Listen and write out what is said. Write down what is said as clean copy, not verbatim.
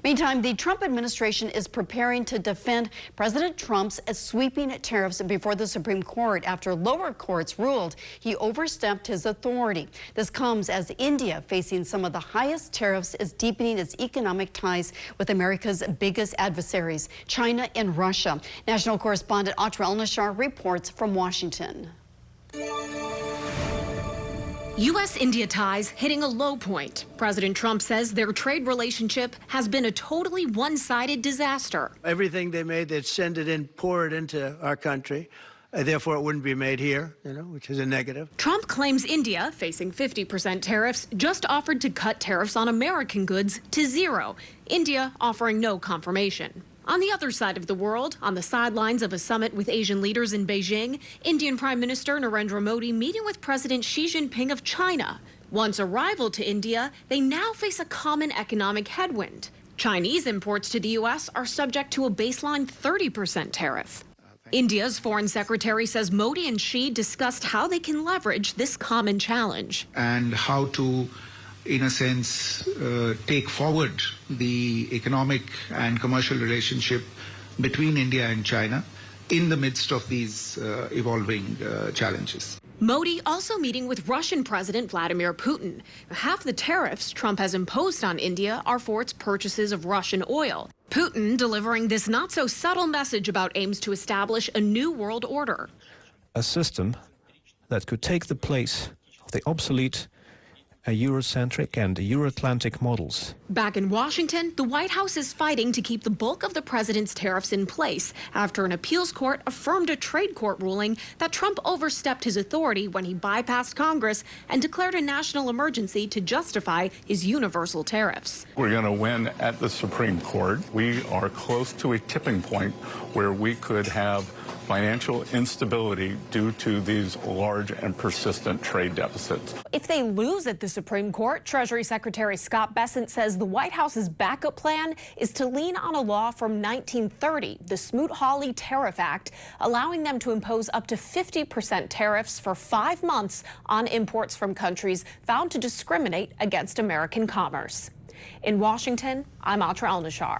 Meantime, the Trump administration is preparing to defend President Trump's sweeping tariffs before the Supreme Court after lower courts ruled he overstepped his authority. This comes as India, facing some of the highest tariffs, is deepening its economic ties with America's biggest adversaries, China and Russia. National correspondent Atra El-Nashar reports from Washington. U.S.-India ties hitting a low point. President Trump says their trade relationship has been a totally one-sided disaster. Everything they made, they'd send it in, pour it into our country. Therefore, it wouldn't be made here, which is a negative. Trump claims India, facing 50% tariffs, just offered to cut tariffs on American goods to zero. India offering no confirmation. On the other side of the world, on the sidelines of a summit with Asian leaders in Beijing, Indian Prime Minister Narendra Modi meeting with President Xi Jinping of China. Once a rival to India, they now face a common economic headwind. Chinese imports to the U.S. are subject to a baseline 30% tariff. India's foreign secretary says Modi and Xi discussed how they can leverage this common challenge. And how to, in a sense, take forward the economic and commercial relationship between India and China in the midst of these evolving challenges. Modi also meeting with Russian President Vladimir Putin. Half the tariffs Trump has imposed on India are for its purchases of Russian oil. Putin delivering this not-so-subtle message about aims to establish a new world order. A system that could take the place of the obsolete Eurocentric and Euro-Atlantic models. Back in Washington, the White House is fighting to keep the bulk of the president's tariffs in place after an appeals court affirmed a trade court ruling that Trump overstepped his authority when he bypassed Congress and declared a national emergency to justify his universal tariffs. We're going to win at the Supreme Court. We are close to a tipping point where we could have financial instability due to these large and persistent trade deficits. If they lose at the Supreme Court, Treasury Secretary Scott Bessent says the White House's backup plan is to lean on a law from 1930, the Smoot-Hawley Tariff Act, allowing them to impose up to 50% tariffs for 5 months on imports from countries found to discriminate against American commerce. In Washington, I'm Atra El-Nashar.